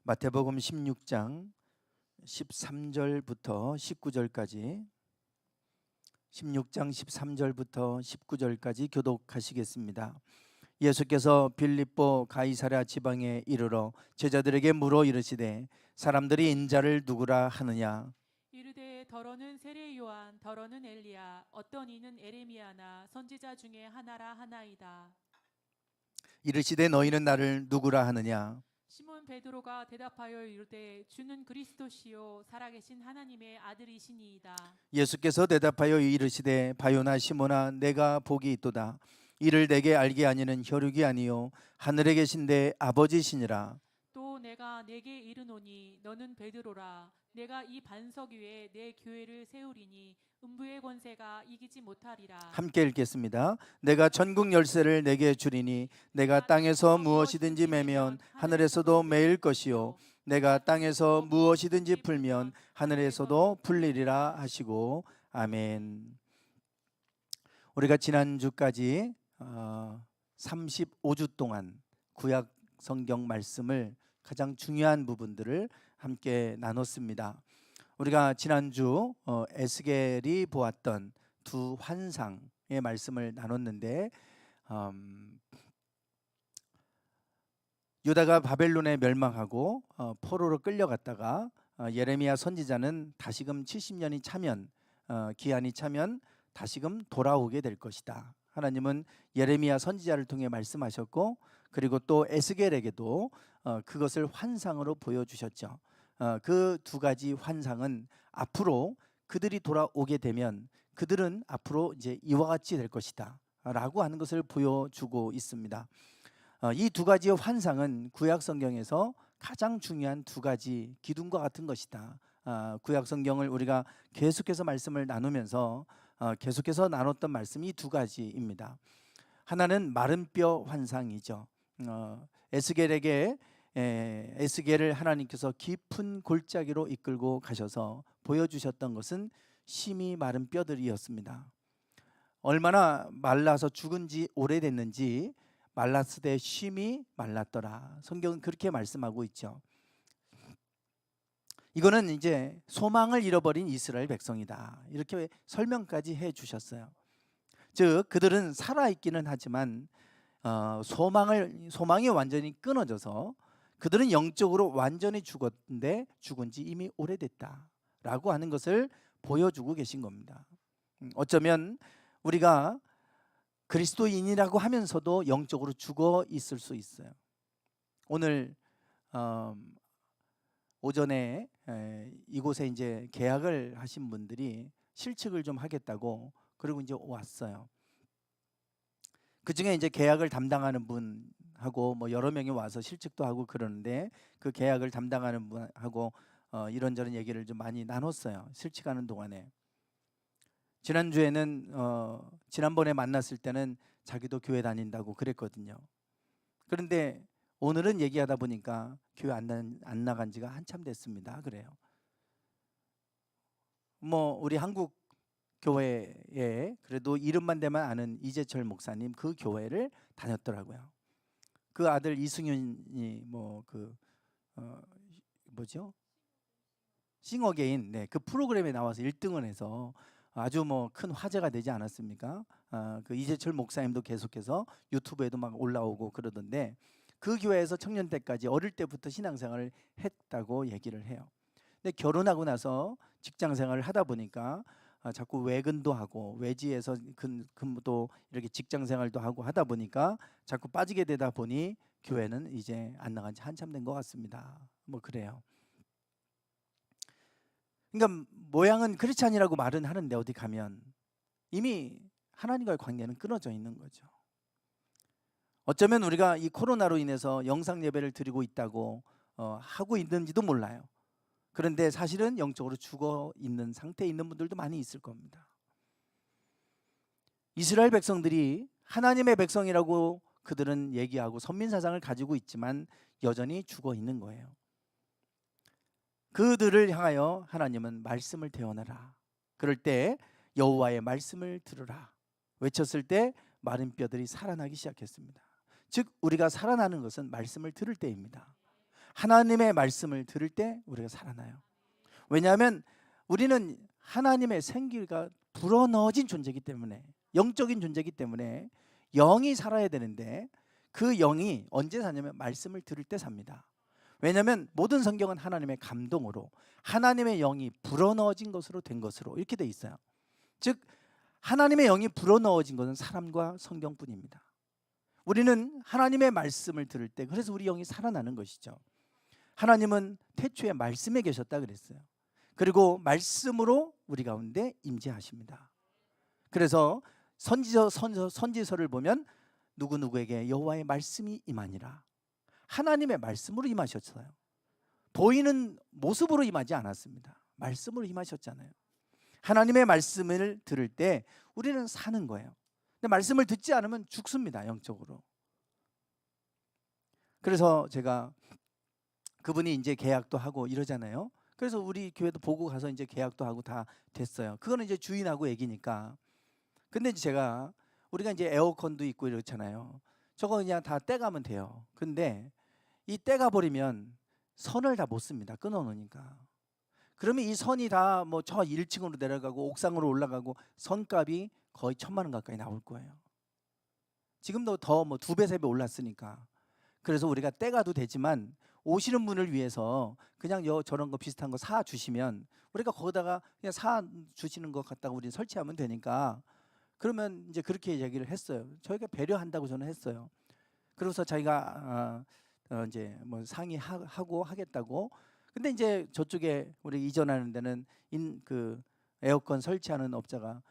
마태복음 16장 13절부터 19절까지 16장 13절부터 19절까지 교독하시겠습니다. 예수께서 빌립보 가이사랴 지방에 이르러 제자들에게 물어 이르시되 사람들이 인자를 누구라 하느냐. 이르되 더러는 세례 요한, 더러는 엘리야, 어떤 이는 에레미야나 선지자 중에 하나라 하나이다. 이르시되 너희는 나를 누구라 하느냐. 시몬 베드로가 대답하여 이르되 주는 그리스도시요 살아계신 하나님의 아들이시니이다. 예수께서 대답하여 이르시되 바요나 시몬아 내가 복이 있도다. 이를 내게 알게 하니는 혈육이 아니요 하늘에 계신데 아버지시니라. 또 내가 내게 이르노니 너는 베드로라. 내가 이 반석 위에 내 교회를 세우리니 음부의 권세가 이기지 못하리라. 함께 읽겠습니다. 내가 천국 열쇠를 내게 주리니 내가 땅에서 무엇이든지 매면 하늘에서도 매일 것이요 내가 땅에서 무엇이든지 풀면 하늘에서도 풀리리라 하시고 아멘. 우리가 지난주까지 35주 동안 구약 성경 말씀을 가장 중요한 부분들을 함께 나눴습니다. 우리가 지난주 에스겔이 보았던 두 환상의 말씀을 나눴는데 유다가 바벨론에 멸망하고 포로로 끌려갔다가 예레미야 선지자는 다시금 70년이 차면 기한이 차면 다시금 돌아오게 될 것이다. 하나님은 예레미야 선지자를 통해 말씀하셨고 그리고 또 에스겔에게도 그것을 환상으로 보여주셨죠. 그 두 가지 환상은 앞으로 그들이 돌아오게 되면 그들은 앞으로 이제 이와 같이 될 것이다 라고 하는 것을 보여주고 있습니다. 이 두 가지의 환상은 구약 성경에서 가장 중요한 두 가지 기둥과 같은 것이다. 구약 성경을 우리가 계속해서 말씀을 나누면서 계속해서 나눴던 말씀이 두 가지입니다. 하나는 마른 뼈 환상이죠. 에스겔을 하나님께서 깊은 골짜기로 이끌고 가셔서 보여주셨던 것은 심히 마른 뼈들이었습니다. 얼마나 말라서 죽은 지 오래됐는지 말랐을 때 심히 말랐더라. 성경은 그렇게 말씀하고 있죠. 이거는 이제 소망을 잃어버린 이스라엘 백성이다. 이렇게 설명까지 해 주셨어요. 즉 그들은 살아있기는 하지만 소망이 완전히 끊어져서 그들은 영적으로 완전히 죽었는데 죽은 지 이미 오래됐다라고 하는 것을 보여주고 계신 겁니다. 어쩌면 우리가 그리스도인이라고 하면서도 영적으로 죽어 있을 수 있어요. 오늘 오전에 이곳에 이제 계약을 하신 분들이 실측을 좀 하겠다고 그리고 이제 왔어요. 그 중에 이제 계약을 담당하는 분하고 뭐 여러 명이 와서 실측도 하고 그러는데 그 계약을 담당하는 분하고 이런저런 얘기를 좀 많이 나눴어요. 실측하는 동안에. 지난주에는 지난번에 만났을 때는 자기도 교회 다닌다고 그랬거든요. 그런데 오늘은 얘기하다 보니까 교회 안 나간 지가 한참 됐습니다. 그래요. 뭐 우리 한국 교회에 그래도 이름만 대면 아는 이재철 목사님 그 교회를 다녔더라고요. 그 아들 이승윤이 뭐죠? 싱어게인 그 프로그램에 나와서 1등을 해서 아주 뭐 큰 화제가 되지 않았습니까? 그 이재철 목사님도 계속해서 유튜브에도 막 올라오고 그러던데 그 교회에서 청년 때까지 어릴 때부터 신앙생활을 했다고 얘기를 해요. 근데 결혼하고 나서 직장생활을 하다 보니까 자꾸 외근도 하고 외지에서 근무도 이렇게 직장생활도 하고 하다 보니까 자꾸 빠지게 되다 보니 교회는 이제 안 나간 지 한참 된 것 같습니다. 뭐 그래요. 그러니까 모양은 크리스찬이라고 말은 하는데 어디 가면 이미 하나님과의 관계는 끊어져 있는 거죠. 어쩌면 우리가 이 코로나로 인해서 영상 예배를 드리고 있다고 하고 있는지도 몰라요. 그런데 사실은 영적으로 죽어 있는 상태에 있는 분들도 많이 있을 겁니다. 이스라엘 백성들이 하나님의 백성이라고 그들은 얘기하고 선민사상을 가지고 있지만 여전히 죽어 있는 거예요. 그들을 향하여 하나님은 말씀을 대언하라. 그럴 때 여호와의 말씀을 들으라 외쳤을 때 마른 뼈들이 살아나기 시작했습니다. 즉 우리가 살아나는 것은 말씀을 들을 때입니다. 하나님의 말씀을 들을 때 우리가 살아나요. 왜냐하면 우리는 하나님의 생기가 불어넣어진 존재이기 때문에, 영적인 존재이기 때문에 영이 살아야 되는데 그 영이 언제 사냐면 말씀을 들을 때 삽니다. 왜냐하면 모든 성경은 하나님의 감동으로 하나님의 영이 불어넣어진 것으로 된 것으로 이렇게 돼 있어요. 즉 하나님의 영이 불어넣어진 것은 사람과 성경뿐입니다. 우리는 하나님의 말씀을 들을 때 그래서 우리 영이 살아나는 것이죠. 하나님은 태초에 말씀에 계셨다 그랬어요. 그리고 말씀으로 우리 가운데 임재하십니다. 그래서 선지서를 보면 누구누구에게 여호와의 말씀이 임하니라. 하나님의 말씀으로 임하셨어요. 보이는 모습으로 임하지 않았습니다. 말씀으로 임하셨잖아요. 하나님의 말씀을 들을 때 우리는 사는 거예요. 근데 말씀을 듣지 않으면 죽습니다. 영적으로. 그래서 제가 그분이 이제 계약도 하고 이러잖아요. 그래서 우리 교회도 보고 가서 이제 계약도 하고 다 됐어요. 그거는 이제 주인하고 얘기니까. 근데 제가 우리가 이제 에어컨도 있고 이렇잖아요. 저거 그냥 다 떼가면 돼요. 근데 이 떼가 버리면 선을 다 못 씁니다. 끊어 놓으니까. 그러면 이 선이 다 뭐 저 1층으로 내려가고 옥상으로 올라가고 선값이 거의 1,000만 원 가까이 나올 거예요. 지금도 더 뭐 2배, 3배 올랐으니까. 그래서 우리가 떼가도 되지만 오시는 분을 위해서 그냥 저런 거 비슷한 거 사 주시면 우리가 거기다가 그냥 사 주시는 것 갖다가 우리 설치하면 되니까. 그러면 이제 그렇게 얘기를 했어요. 저희가 배려한다고 저는 했어요. 그래서 자기가 이제 뭐 상의하고 하겠다고. 근데 이제 저쪽에 우리 이전하는 데는 그 에어컨 설치하는 업자가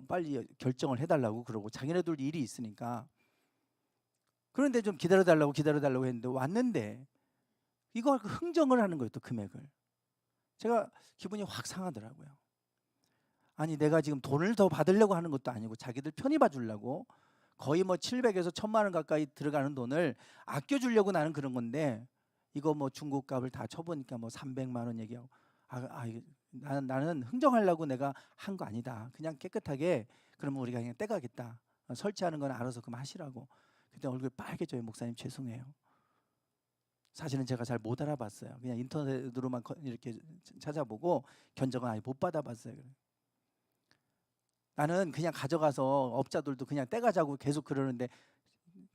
빨리 결정을 해달라고 그러고 자기네들 일이 있으니까. 그런데 좀 기다려달라고 했는데 왔는데 이거 흥정을 하는 거예요. 또 금액을. 제가 기분이 확 상하더라고요. 아니 내가 지금 돈을 더 받으려고 하는 것도 아니고 자기들 편히 봐주려고 거의 뭐 700에서 1,000만 원 가까이 들어가는 돈을 아껴주려고 나는 그런 건데 이거 뭐 중고값을 다 쳐보니까 뭐 300만 원 얘기하고 나는 흥정하려고 내가 한 거 아니다. 그냥 깨끗하게 그러면 우리가 그냥 떼가겠다. 설치하는 건 알아서 그만 하시라고. 그때 얼굴 빨개져요. 목사님 죄송해요. 사실은 제가 잘 못 알아봤어요. 그냥 인터넷으로만 이렇게 찾아보고 견적은 아예 못 받아봤어요. 나는 그냥 가져가서 업자들도 그냥 떼가자고 계속 그러는데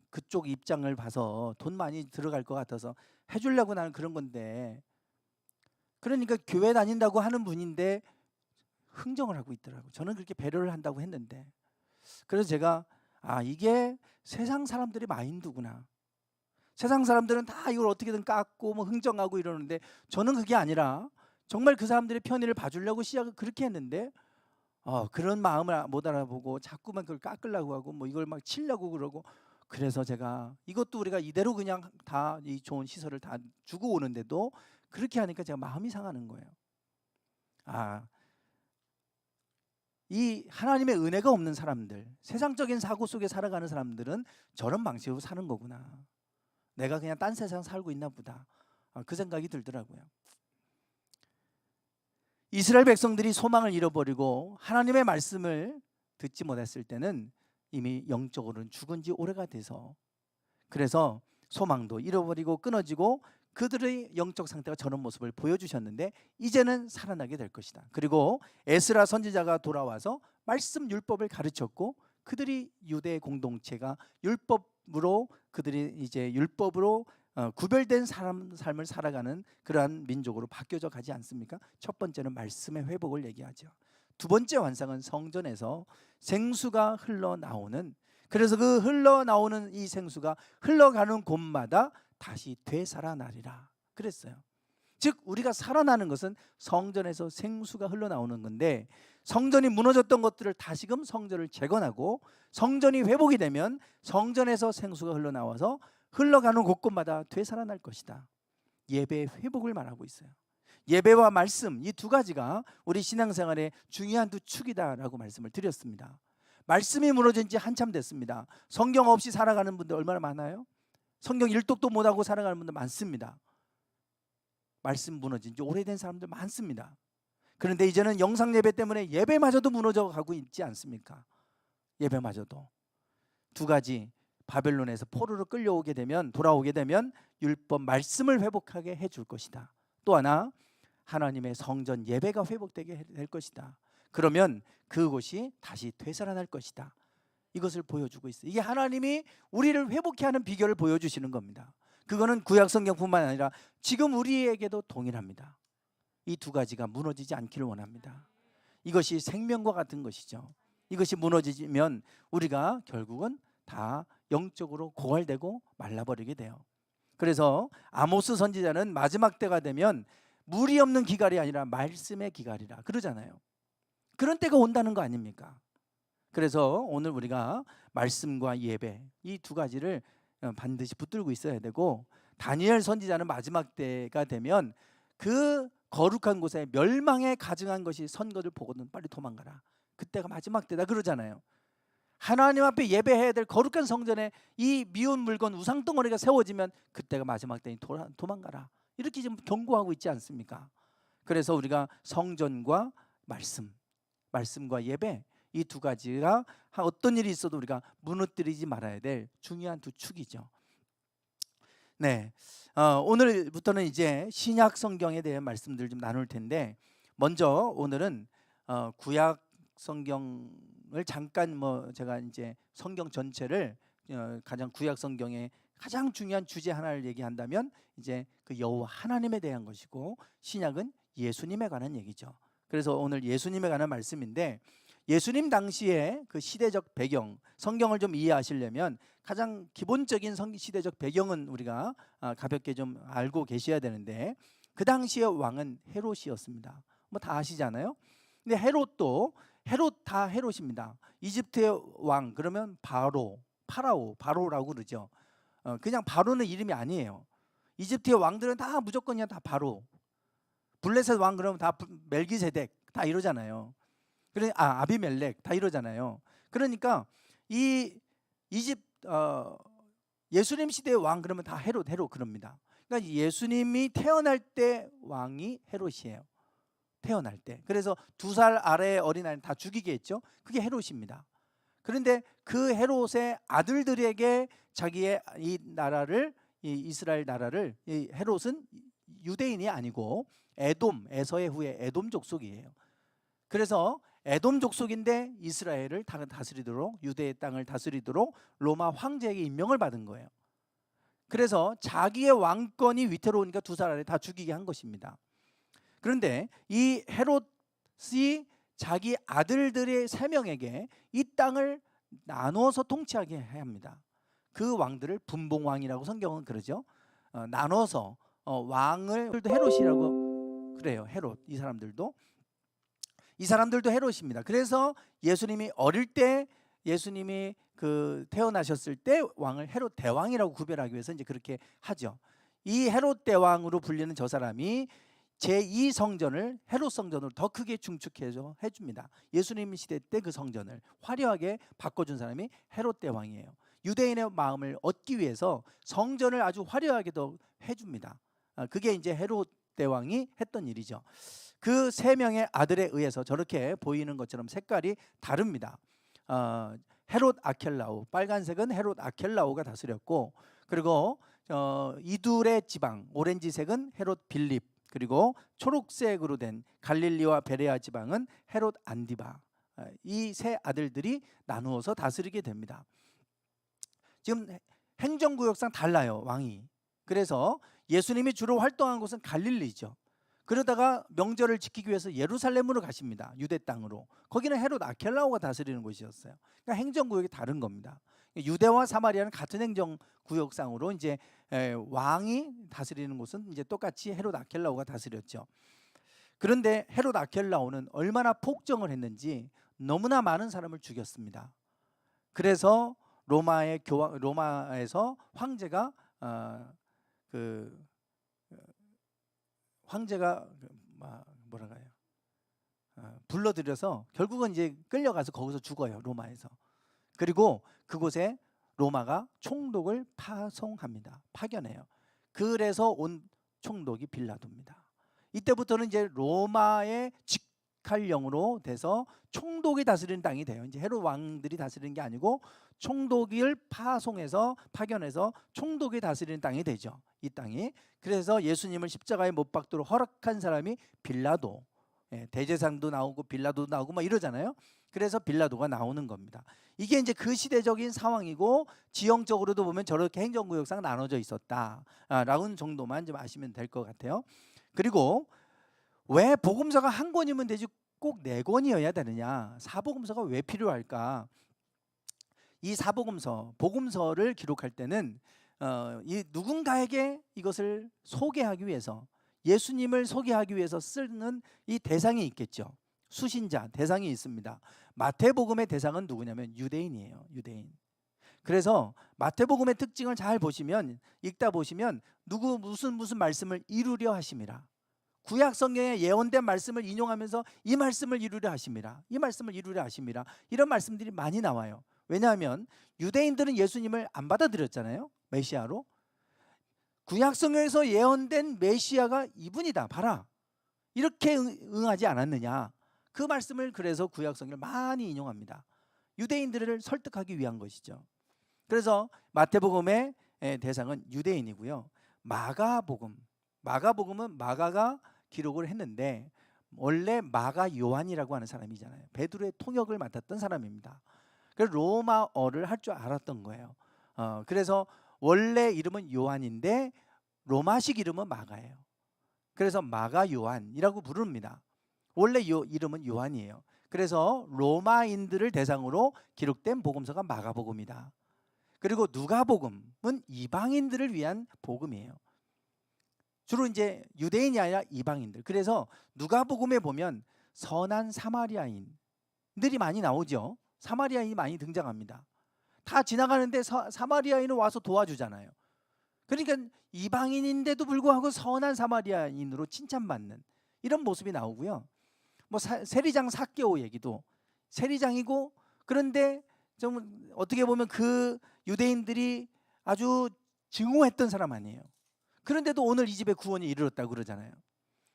그쪽 입장을 봐서 돈 많이 들어갈 것 같아서 해주려고 나는 그런 건데, 그러니까 교회 다닌다고 하는 분인데 흥정을 하고 있더라고요. 저는 그렇게 배려를 한다고 했는데. 그래서 제가 이게 세상 사람들의 마인드구나. 세상 사람들은 다 이걸 어떻게든 깎고 뭐 흥정하고 이러는데 저는 그게 아니라 정말 그 사람들의 편의를 봐주려고 시작을 그렇게 했는데 그런 마음을 못 알아보고 자꾸만 그걸 깎으려고 하고 뭐 이걸 막 치려고 그러고. 그래서 제가 이것도 우리가 이대로 그냥 다 이 좋은 시설을 다 주고 오는데도 그렇게 하니까 제가 마음이 상하는 거예요. 이 하나님의 은혜가 없는 사람들, 세상적인 사고 속에 살아가는 사람들은 저런 방식으로 사는 거구나. 내가 그냥 딴 세상 살고 있나 보다. 그 생각이 들더라고요. 이스라엘 백성들이 소망을 잃어버리고 하나님의 말씀을 듣지 못했을 때는 이미 영적으로는 죽은 지 오래가 돼서, 그래서 소망도 잃어버리고 끊어지고 그들의 영적 상태가 저런 모습을 보여주셨는데 이제는 살아나게 될 것이다. 그리고 에스라 선지자가 돌아와서 말씀 율법을 가르쳤고 그들이 유대 공동체가 율법으로 그들이 이제 율법으로 구별된 삶을 살아가는 그러한 민족으로 바뀌어져 가지 않습니까? 첫 번째는 말씀의 회복을 얘기하죠. 두 번째 환상은 성전에서 생수가 흘러나오는, 그래서 그 흘러나오는 이 생수가 흘러가는 곳마다 다시 되살아나리라 그랬어요. 즉 우리가 살아나는 것은 성전에서 생수가 흘러나오는 건데, 성전이 무너졌던 것들을 다시금 성전을 재건하고 성전이 회복이 되면 성전에서 생수가 흘러나와서 흘러가는 곳곳마다 되살아날 것이다. 예배의 회복을 말하고 있어요. 예배와 말씀, 이 두 가지가 우리 신앙생활의 중요한 두 축이다라고 말씀을 드렸습니다. 말씀이 무너진 지 한참 됐습니다. 성경 없이 살아가는 분들 얼마나 많아요? 성경 일독도 못하고 살아가는 분들 많습니다. 말씀 무너진 지 오래된 사람들 많습니다. 그런데 이제는 영상 예배 때문에 예배마저도 무너져 가고 있지 않습니까? 예배마저도. 두 가지, 바벨론에서 포로로 끌려오게 되면 돌아오게 되면 율법 말씀을 회복하게 해줄 것이다. 또 하나 하나님의 성전 예배가 회복되게 될 것이다. 그러면 그곳이 다시 되살아날 것이다. 이것을 보여주고 있어요. 이게 하나님이 우리를 회복케 하는 비결을 보여주시는 겁니다. 그거는 구약 성경뿐만 아니라 지금 우리에게도 동일합니다. 이 두 가지가 무너지지 않기를 원합니다. 이것이 생명과 같은 것이죠. 이것이 무너지면 우리가 결국은 다 영적으로 고갈되고 말라버리게 돼요. 그래서 아모스 선지자는 마지막 때가 되면 물이 없는 기갈이 아니라 말씀의 기갈이라 그러잖아요. 그런 때가 온다는 거 아닙니까? 그래서 오늘 우리가 말씀과 예배 이 두 가지를 반드시 붙들고 있어야 되고, 다니엘 선지자는 마지막 때가 되면 그 거룩한 곳에 멸망에 가증한 것이 선거를 보고는 빨리 도망가라. 그때가 마지막 때다 그러잖아요. 하나님 앞에 예배해야 될 거룩한 성전에 이 미운 물건 우상덩어리가 세워지면 그때가 마지막 때니 도망가라. 이렇게 지금 경고하고 있지 않습니까? 그래서 우리가 성전과 말씀과 예배 이 두 가지가 어떤 일이 있어도 우리가 무너뜨리지 말아야 될 중요한 두 축이죠. 네, 오늘부터는 이제 신약 성경에 대한 말씀들 좀 나눌 텐데, 먼저 오늘은 구약 성경을 잠깐 제가 이제 성경 전체를 가장 구약 성경의 가장 중요한 주제 하나를 얘기한다면 이제 그 여호와 하나님에 대한 것이고, 신약은 예수님에 관한 얘기죠. 그래서 오늘 예수님에 관한 말씀인데, 예수님 당시에 그 시대적 배경, 성경을 좀 이해하시려면 가장 기본적인 시대적 배경은 우리가 가볍게 좀 알고 계셔야 되는데, 그 당시의 왕은 헤롯이었습니다. 뭐 다 아시잖아요. 근데 헤롯 다 헤롯입니다. 이집트의 왕 그러면 바로라고 그러죠. 그냥 바로는 이름이 아니에요. 이집트의 왕들은 다 무조건 그냥 다 바로. 블레셋 왕 그러면 다 멜기세덱 다 이러잖아요. 아비멜렉 다 이러잖아요. 그러니까 이 예수님 시대의 왕 그러면 다 헤롯 그럽니다. 그러니까 예수님이 태어날 때 왕이 헤롯이에요. 태어날 때. 그래서 2살 아래의 어린아이는 다 죽이게 했죠. 그게 헤롯입니다. 그런데 그 헤롯의 아들들에게 자기의 이 이스라엘 나라를, 이 헤롯은 유대인이 아니고 에서의 후에 에돔 족속이에요. 그래서 에돔 족속인데 이스라엘을 다스리도록, 유대의 땅을 다스리도록 로마 황제에게 임명을 받은 거예요. 그래서 자기의 왕권이 위태로우니까 2살 아래 다 죽이게 한 것입니다. 그런데 이 헤롯이 자기 아들들의 3명에게 이 땅을 나누어서 통치하게 해야 합니다. 그 왕들을 분봉왕이라고 성경은 그러죠. 나눠서 왕을 헤롯이라고 그래요. 헤롯 이 사람들도 헤롯입니다. 그래서 예수님이 어릴 때, 예수님이 태어나셨을 때 왕을 헤롯 대왕이라고 구별하기 위해서 이제 그렇게 하죠. 이 헤롯 대왕으로 불리는 저 사람이 제2성전을 헤롯 성전으로 더 크게 중축해서 해줍니다. 예수님 시대 때 그 성전을 화려하게 바꿔준 사람이 헤롯 대왕이에요. 유대인의 마음을 얻기 위해서 성전을 아주 화려하게 더 해줍니다. 그게 이제 헤롯 대왕이 했던 일이죠. 그 3명의 아들에 의해서 저렇게 보이는 것처럼 색깔이 다릅니다. 헤롯 아켈라오, 빨간색은 헤롯 아켈라오가 다스렸고, 그리고 이둘의 지방, 오렌지색은 헤롯 빌립, 그리고 초록색으로 된 갈릴리와 베레아 지방은 헤롯 안디바. 이 3 아들들이 나누어서 다스리게 됩니다. 지금 행정구역상 달라요, 왕이. 그래서 예수님이 주로 활동한 곳은 갈릴리죠. 그러다가 명절을 지키기 위해서 예루살렘으로 가십니다. 유대 땅으로. 거기는 헤롯 아켈라오가 다스리는 곳이었어요. 그러니까 행정구역이 다른 겁니다. 유대와 사마리아는 같은 행정구역상으로 이제 왕이 다스리는 곳은 이제 똑같이 헤롯 아켈라오가 다스렸죠. 그런데 헤롯 아켈라오는 얼마나 폭정을 했는지 너무나 많은 사람을 죽였습니다. 그래서 로마에서 황제가 불러들여서 결국은 이제 끌려가서 거기서 죽어요, 로마에서. 그리고 그곳에 로마가 총독을 파견해요. 그래서 온 총독이 빌라도입니다. 이때부터는 이제 로마의 정직할 영으로 돼서 총독이 다스리는 땅이 돼요. 이제 헤롯 왕들이 다스리는 게 아니고 총독을 파견해서 총독이 다스리는 땅이 되죠. 이 땅이. 그래서 예수님을 십자가에 못 박도록 허락한 사람이 빌라도. 대제사장도 나오고 빌라도도 나오고 막 이러잖아요. 그래서 빌라도가 나오는 겁니다. 이게 이제 그 시대적인 상황이고 지형적으로도 보면 저렇게 행정구역상 나눠져 있었다라는 정도만 좀 아시면 될 것 같아요. 그리고 왜 복음서가 한 권이면 되지 꼭 네 권이어야 되느냐? 사복음서가 왜 필요할까? 이 복음서를 기록할 때는 이 누군가에게 이것을 소개하기 위해서, 예수님을 소개하기 위해서 쓰는 이 대상이 있겠죠. 수신자 대상이 있습니다. 마태복음의 대상은 누구냐면 유대인이에요. 유대인. 그래서 마태복음의 특징을 잘 보시면, 읽다 보시면 무슨 말씀을 이루려 하심이라. 구약 성경에 예언된 말씀을 인용하면서 이 말씀을 이루려 하심이라. 이 말씀을 이루려 하심이라. 이런 말씀들이 많이 나와요. 왜냐하면 유대인들은 예수님을 안 받아들였잖아요. 메시아로. 구약 성경에서 예언된 메시아가 이분이다. 봐라. 이렇게 응하지 않았느냐. 그 말씀을 그래서 구약 성경을 많이 인용합니다. 유대인들을 설득하기 위한 것이죠. 그래서 마태복음의 대상은 유대인이고요. 마가복음은 마가가 기록을 했는데 원래 마가 요한이라고 하는 사람이잖아요. 베드로의 통역을 맡았던 사람입니다. 그래서 로마어를 할 줄 알았던 거예요. 그래서 원래 이름은 요한인데 로마식 이름은 마가예요. 그래서 마가 요한이라고 부릅니다. 원래 이름은 요한이에요. 그래서 로마인들을 대상으로 기록된 복음서가 마가복음이다. 그리고 누가복음은 이방인들을 위한 복음이에요. 주로 이제 유대인이 아니라 이방인들. 그래서 누가복음에 보면 선한 사마리아인들이 많이 나오죠. 사마리아인이 많이 등장합니다. 다 지나가는데 사마리아인은 와서 도와주잖아요. 그러니까 이방인인데도 불구하고 선한 사마리아인으로 칭찬받는 이런 모습이 나오고요. 뭐 세리장 삭개오 얘기도 세리장이고, 그런데 좀 어떻게 보면 그 유대인들이 아주 증오했던 사람 아니에요. 그런데도 오늘 이 집에 구원이 이르렀다고 그러잖아요.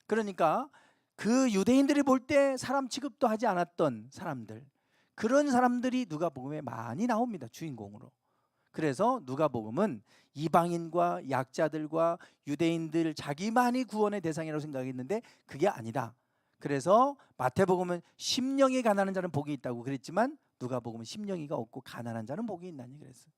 그러니까 그 유대인들이 볼 때 사람 취급도 하지 않았던 사람들, 그런 사람들이 누가복음에 많이 나옵니다. 주인공으로. 그래서 누가복음은 이방인과 약자들과 유대인들 자기만이 구원의 대상이라고 생각했는데 그게 아니다. 그래서 마태복음은 심령이 가난한 자는 복이 있다고 그랬지만 누가복음은 심령이가 없고 가난한 자는 복이 있나니 그랬어요.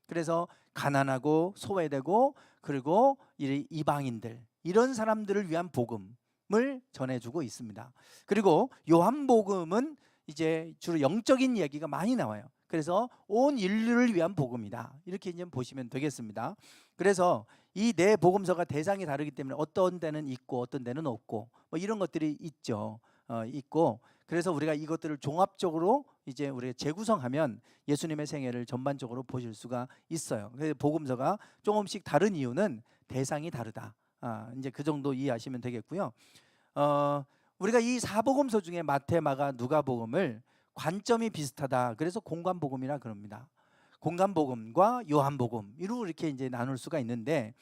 그래서 가난하고 소외되고 그리고 이방인들, 이런 사람들을 위한 복음을 전해주고 있습니다. 그리고 요한복음은 이제 주로 영적인 얘기가 많이 나와요. 그래서 온 인류를 위한 복음이다. 이렇게 이제 보시면 되겠습니다. 그래서 이 네 복음서가 대상이 다르기 때문에 어떤 데는 있고 어떤 데는 없고 뭐 이런 것들이 있죠. 있고, 그래서 우리가 이것들을 종합적으로 이제 우리가 재구성하면 예수님의 생애를 전반적으로 보실 수가 있어요. 그래서 복음서가 조금씩 다른 이유는 대상이 다르다. 이제 그 정도 이해하시면 되겠고요. 우리가 이 사복음서 중에 마태, 마가, 누가복음을 관점이 비슷하다. 그래서 공관복음이라 그럽니다. 공관복음과 요한복음 이렇게 이제 나눌 수가 있는데,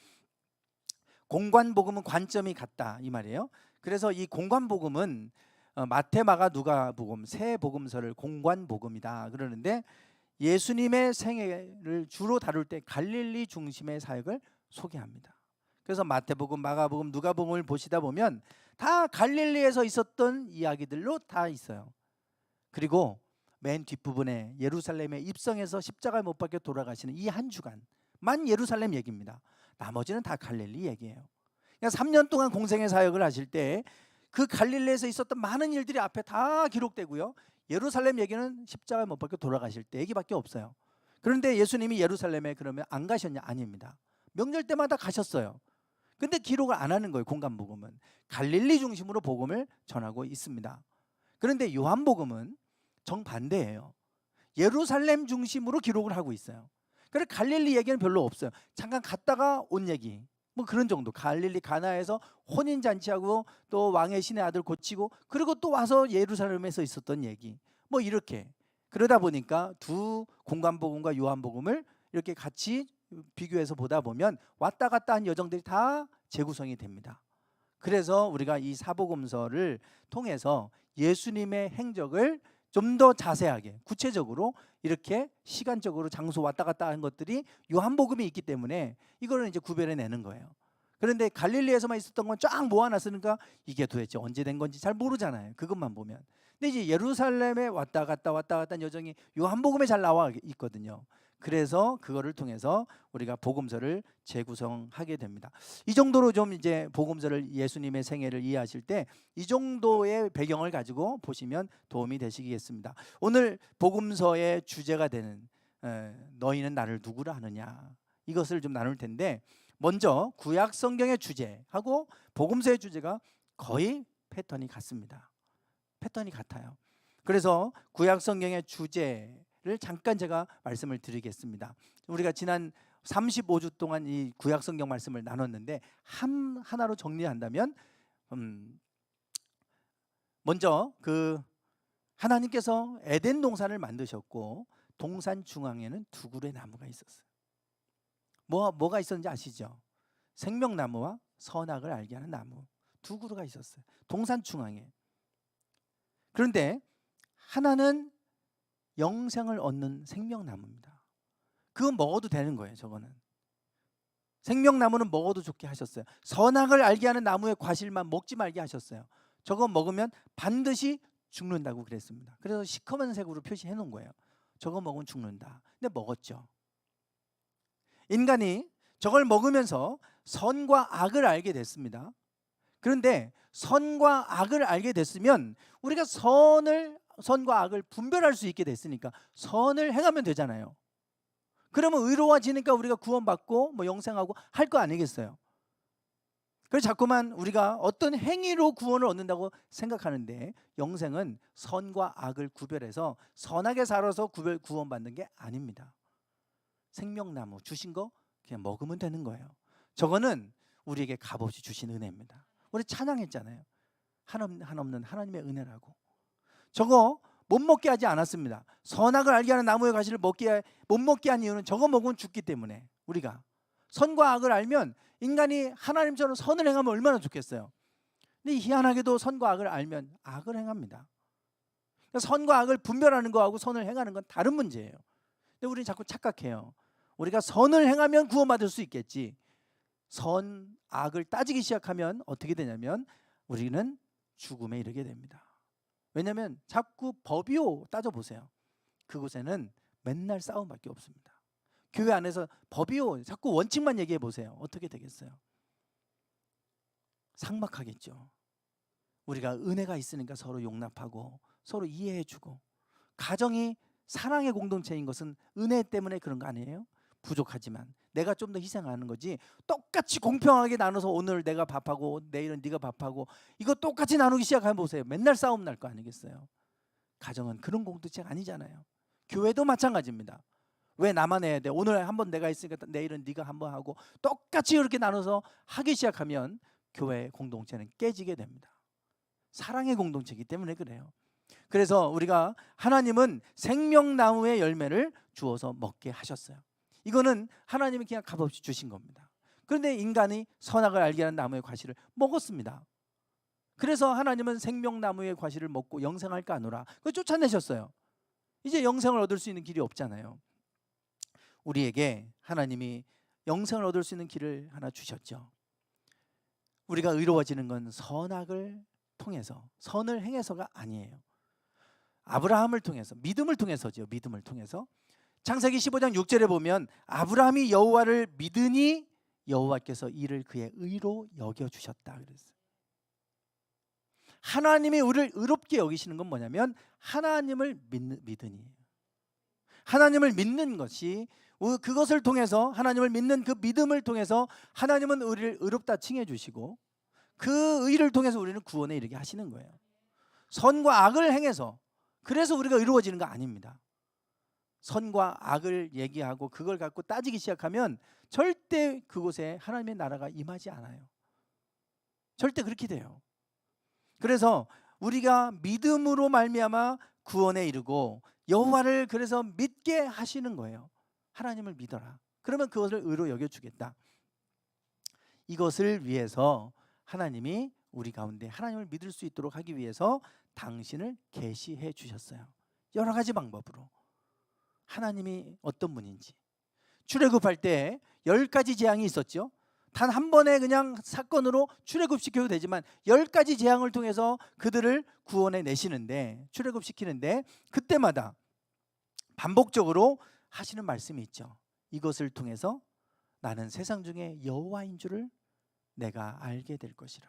공관복음은 관점이 같다 이 말이에요. 그래서 이 공관복음은 마태, 마가, 누가복음 세 복음서를 공관복음이다 그러는데, 예수님의 생애를 주로 다룰 때 갈릴리 중심의 사역을 소개합니다. 그래서 마태복음, 마가복음, 누가복음을 보시다 보면 다 갈릴리에서 있었던 이야기들로 다 있어요. 그리고 맨 뒷부분에 예루살렘에 입성해서 십자가에 못 박혀 돌아가시는 이 한 주간만 예루살렘 얘기입니다. 나머지는 다 갈릴리 얘기예요. 그러니까 3년 동안 공생의 사역을 하실 때 그 갈릴리에서 있었던 많은 일들이 앞에 다 기록되고요. 예루살렘 얘기는 십자가에 못 박혀 돌아가실 때 얘기밖에 없어요. 그런데 예수님이 예루살렘에 그러면 안 가셨냐? 아닙니다. 명절 때마다 가셨어요. 근데 기록을 안 하는 거예요. 공관복음은 갈릴리 중심으로 복음을 전하고 있습니다. 그런데 요한복음은 정반대예요. 예루살렘 중심으로 기록을 하고 있어요. 그래서 갈릴리 얘기는 별로 없어요. 잠깐 갔다가 온 얘기 뭐 그런 정도. 갈릴리 가나에서 혼인잔치하고 또 왕의 신의 아들 고치고 그리고 또 와서 예루살렘에서 있었던 얘기 뭐 이렇게. 그러다 보니까 두 공관복음과 요한복음을 이렇게 같이 비교해서 보다 보면 왔다 갔다 한 여정들이 다 재구성이 됩니다. 그래서 우리가 이 사복음서를 통해서 예수님의 행적을 좀 더 자세하게 구체적으로 이렇게 시간적으로 장소 왔다 갔다 하는 것들이 요한복음이 있기 때문에 이거를 이제 구별해 내는 거예요. 그런데 갈릴리에서만 있었던 건 쫙 모아놨으니까 이게 도대체 언제 된 건지 잘 모르잖아요. 그것만 보면. 근데 이제 예루살렘에 왔다 갔다 하는 여정이 요한복음에 잘 나와 있거든요. 그래서 그거를 통해서 우리가 복음서를 재구성하게 됩니다. 이 정도로 좀 이제 복음서를 예수님의 생애를 이해하실 때 이 정도의 배경을 가지고 보시면 도움이 되시겠습니다. 오늘 복음서의 주제가 되는 너희는 나를 누구라 하느냐, 이것을 좀 나눌 텐데, 먼저 구약 성경의 주제하고 복음서의 주제가 거의 패턴이 같습니다. 패턴이 같아요. 그래서 구약 성경의 주제를 잠깐 제가 말씀을 드리겠습니다. 우리가 지난 35주 동안 이 구약 성경 말씀을 나눴는데 하나로 정리한다면 먼저 그 하나님께서 에덴 동산을 만드셨고 동산 중앙에는 두 그루의 나무가 있었어요. 뭐가 있었는지 아시죠? 생명나무와 선악을 알게 하는 나무 두 그루가 있었어요. 동산 중앙에. 그런데 하나는 영생을 얻는 생명나무입니다. 그건 먹어도 되는 거예요. 저거는 생명나무는 먹어도 좋게 하셨어요. 선악을 알게 하는 나무의 과실만 먹지 말게 하셨어요. 저거 먹으면 반드시 죽는다고 그랬습니다. 그래서 시커먼 색으로 표시해 놓은 거예요. 저거 먹으면 죽는다. 근데 먹었죠. 인간이 저걸 먹으면서 선과 악을 알게 됐습니다. 그런데 선과 악을 알게 됐으면 우리가 선과 악을 분별할 수 있게 됐으니까 선을 행하면 되잖아요. 그러면 의로워지니까 우리가 구원받고 뭐 영생하고 할 거 아니겠어요? 그래서 자꾸만 우리가 어떤 행위로 구원을 얻는다고 생각하는데, 영생은 선과 악을 구별해서 선하게 살아서 구원받는 게 아닙니다. 생명나무 주신 거 그냥 먹으면 되는 거예요. 저거는 우리에게 값없이 주신 은혜입니다. 우리 찬양했잖아요. 한없는 하나님의 은혜라고. 저거 못 먹게 하지 않았습니다. 선악을 알게 하는 나무의 과실을 못 먹게 한 이유는 저거 먹으면 죽기 때문에. 우리가 선과 악을 알면 인간이 하나님처럼 선을 행하면 얼마나 좋겠어요. 근데 희한하게도 선과 악을 알면 악을 행합니다. 그러니까 선과 악을 분별하는 거하고 선을 행하는 건 다른 문제예요. 근데 우리는 자꾸 착각해요. 우리가 선을 행하면 구원받을 수 있겠지. 선, 악을 따지기 시작하면 어떻게 되냐면 우리는 죽음에 이르게 됩니다. 왜냐하면 자꾸 법이요 따져보세요. 그곳에는 맨날 싸움밖에 없습니다. 교회 안에서 법이요 자꾸 원칙만 얘기해 보세요. 어떻게 되겠어요? 삭막하겠죠. 우리가 은혜가 있으니까 서로 용납하고 서로 이해해주고, 가정이 사랑의 공동체인 것은 은혜 때문에 그런 거 아니에요? 부족하지만 내가 좀 더 희생하는 거지, 똑같이 공평하게 나눠서 오늘 내가 밥하고 내일은 네가 밥하고 이거 똑같이 나누기 시작하면 보세요. 맨날 싸움 날 거 아니겠어요? 가정은 그런 공동체가 아니잖아요. 교회도 마찬가지입니다. 왜 나만 해야 돼? 오늘 한번 내가 있으니까 내일은 네가 한번 하고 똑같이 이렇게 나눠서 하기 시작하면 교회 공동체는 깨지게 됩니다. 사랑의 공동체이기 때문에 그래요. 그래서 우리가 하나님은 생명나무의 열매를 주어서 먹게 하셨어요. 이거는 하나님이 그냥 값없이 주신 겁니다. 그런데 인간이 선악을 알게 하는 나무의 과실을 먹었습니다. 그래서 하나님은 생명나무의 과실을 먹고 영생할까 하노라, 그걸 쫓아내셨어요. 이제 영생을 얻을 수 있는 길이 없잖아요. 우리에게 하나님이 영생을 얻을 수 있는 길을 하나 주셨죠. 우리가 의로워지는 건 선악을 통해서, 선을 행해서가 아니에요. 아브라함을 통해서, 믿음을 통해서죠. 믿음을 통해서. 창세기 15장 6절에 보면 아브라함이 여호와를 믿으니 여호와께서 이를 그의 의로 여겨주셨다 그랬어요. 하나님이 우리를 의롭게 여기시는 건 뭐냐면 하나님을 믿으니, 하나님을 믿는 것이, 그것을 통해서 하나님을 믿는 그 믿음을 통해서 하나님은 우리를 의롭다 칭해 주시고 그 의를 통해서 우리는 구원에 이르게 하시는 거예요. 선과 악을 행해서, 그래서 우리가 의로워지는 거 아닙니다. 선과 악을 얘기하고 그걸 갖고 따지기 시작하면 절대 그곳에 하나님의 나라가 임하지 않아요. 절대 그렇게 돼요. 그래서 우리가 믿음으로 말미암아 구원에 이르고 여호와를 그래서 믿게 하시는 거예요. 하나님을 믿어라. 그러면 그것을 의로 여겨주겠다. 이것을 위해서 하나님이 우리 가운데 하나님을 믿을 수 있도록 하기 위해서 당신을 계시해 주셨어요. 여러 가지 방법으로 하나님이 어떤 분인지. 출애굽할 때 10가지 재앙이 있었죠. 단 한 번의 그냥 사건으로 출애굽시켜도 되지만 10가지 재앙을 통해서 그들을 구원해 내시는데, 출애굽시키는데 그때마다 반복적으로 하시는 말씀이 있죠. 이것을 통해서 나는 세상 중에 여호와인 줄을 내가 알게 될 것이라.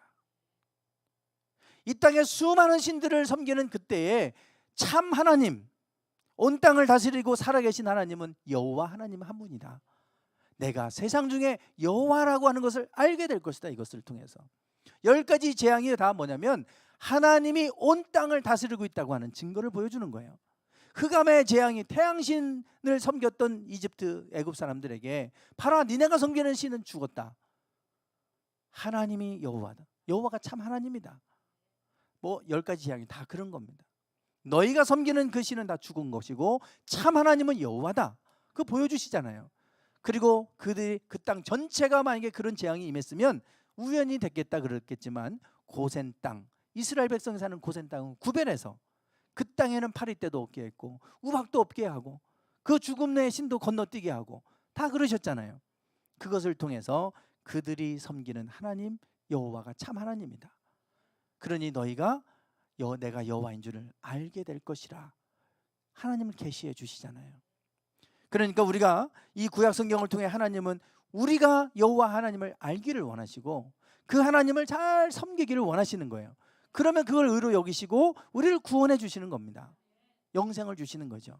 이 땅에 수많은 신들을 섬기는 그때에 참 하나님, 온 땅을 다스리고 살아계신 하나님은 여호와 하나님 한 분이다. 내가 세상 중에 여호와라고 하는 것을 알게 될 것이다. 이것을 통해서 10가지 재앙이 다 뭐냐면 하나님이 온 땅을 다스리고 있다고 하는 증거를 보여주는 거예요. 흑암의 재앙이 태양신을 섬겼던 이집트 애굽 사람들에게 봐라, 니네가 섬기는 신은 죽었다. 하나님이 여호와다. 여호와가 참 하나님이다. 뭐 10가지 재앙이 다 그런 겁니다. 너희가 섬기는 그 신은 다 죽은 것이고 참 하나님은 여호와다. 그거 보여주시잖아요. 그리고 그들이 그 땅 전체가 만약에 그런 재앙이 임했으면 우연히 됐겠다 그랬겠지만 고센 땅, 이스라엘 백성이 사는 고센 땅은 구별해서 그 땅에는 파리떼도 없게 했고 우박도 없게 하고 그 죽음 내 신도 건너뛰게 하고 다 그러셨잖아요. 그것을 통해서 그들이 섬기는 하나님 여호와가 참 하나님이다. 그러니 너희가 내가 여호와인 줄을 알게 될 것이라 하나님을 계시해 주시잖아요. 그러니까 우리가 이 구약 성경을 통해 하나님은 우리가 여호와 하나님을 알기를 원하시고 그 하나님을 잘 섬기기를 원하시는 거예요. 그러면 그걸 의로 여기시고 우리를 구원해 주시는 겁니다. 영생을 주시는 거죠.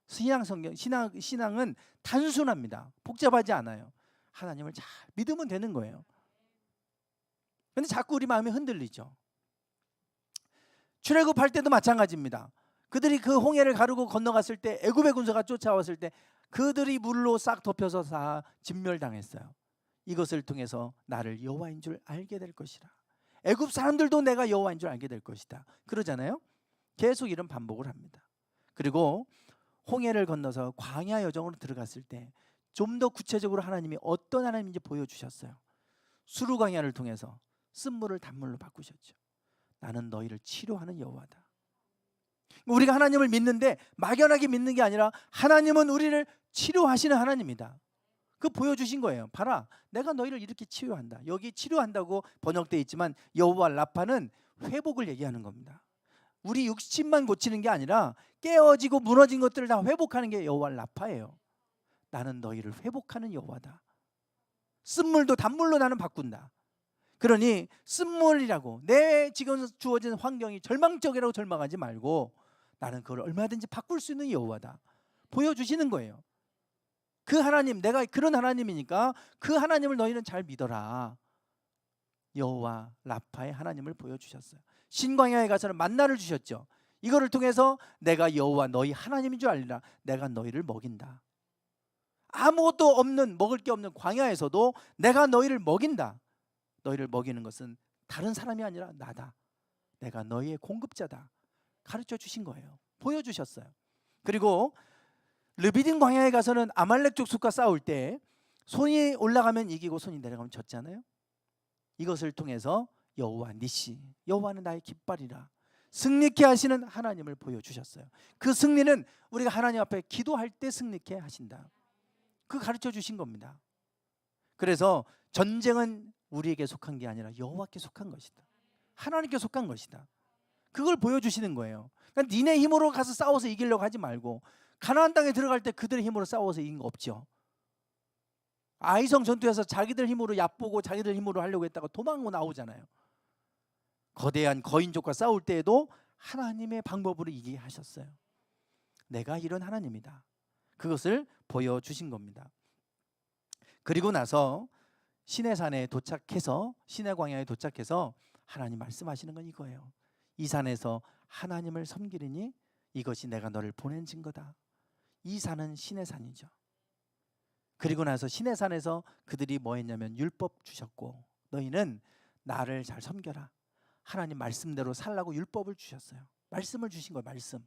신앙은 단순합니다. 복잡하지 않아요. 하나님을 잘 믿으면 되는 거예요. 그런데 자꾸 우리 마음이 흔들리죠. 출애굽할 때도 마찬가지입니다. 그들이 그 홍해를 가르고 건너갔을 때 애굽의 군사가 쫓아왔을 때 그들이 물로 싹 덮여서 다 진멸당했어요. 이것을 통해서 나를 여호와인 줄 알게 될 것이라. 애굽 사람들도 내가 여호와인 줄 알게 될 것이다. 그러잖아요. 계속 이런 반복을 합니다. 그리고 홍해를 건너서 광야 여정으로 들어갔을 때 좀 더 구체적으로 하나님이 어떤 하나님인지 보여주셨어요. 수르 광야를 통해서 쓴물을 단물로 바꾸셨죠. 나는 너희를 치료하는 여호와다. 우리가 하나님을 믿는데 막연하게 믿는 게 아니라 하나님은 우리를 치료하시는 하나님이다. 그 보여주신 거예요. 봐라, 내가 너희를 이렇게 치료한다. 여기 치료한다고 번역되어 있지만 여호와 라파는 회복을 얘기하는 겁니다. 우리 육신만 고치는 게 아니라 깨어지고 무너진 것들을 다 회복하는 게 여호와 라파예요. 나는 너희를 회복하는 여호와다. 쓴물도 단물로 나는 바꾼다. 그러니 쓴물이라고 내 지금 주어진 환경이 절망적이라고 절망하지 말고 나는 그걸 얼마든지 바꿀 수 있는 여호와다. 보여주시는 거예요. 그 하나님, 내가 그런 하나님이니까 그 하나님을 너희는 잘 믿어라. 여호와 라파의 하나님을 보여주셨어요. 신광야에 가서는 만나를 주셨죠. 이거를 통해서 내가 여호와 너희 하나님인 줄 알리라. 내가 너희를 먹인다. 아무것도 없는, 먹을 게 없는 광야에서도 내가 너희를 먹인다. 너희를 먹이는 것은 다른 사람이 아니라 나다. 내가 너희의 공급자다. 가르쳐 주신 거예요. 보여주셨어요. 그리고 르비딘 광야에 가서는 아말렉 족속과 싸울 때 손이 올라가면 이기고 손이 내려가면 졌잖아요. 이것을 통해서 여호와 니시, 여호와는 나의 깃발이라 승리케 하시는 하나님을 보여주셨어요. 그 승리는 우리가 하나님 앞에 기도할 때 승리케 하신다. 그 가르쳐 주신 겁니다. 그래서 전쟁은 우리에게 속한 게 아니라 여호와께 속한 것이다. 하나님께 속한 것이다. 그걸 보여주시는 거예요. 그러니까 니네 힘으로 가서 싸워서 이기려고 하지 말고 가나안 땅에 들어갈 때 그들의 힘으로 싸워서 이긴 거 없죠. 아이성 전투에서 자기들 힘으로 얕보고 자기들 힘으로 하려고 했다가 도망고 나오잖아요. 거대한 거인족과 싸울 때에도 하나님의 방법으로 이기게 하셨어요. 내가 이런 하나님이다. 그것을 보여주신 겁니다. 그리고 나서 시내산에 도착해서 시내 광야에 도착해서 하나님 말씀하시는 건 이거예요. 이 산에서 하나님을 섬기리니 이것이 내가 너를 보낸 증거다. 이 산은 시내산이죠. 그리고 나서 시내산에서 그들이 뭐 했냐면 율법 주셨고 너희는 나를 잘 섬겨라. 하나님 말씀대로 살라고 율법을 주셨어요. 말씀을 주신 거예요. 말씀.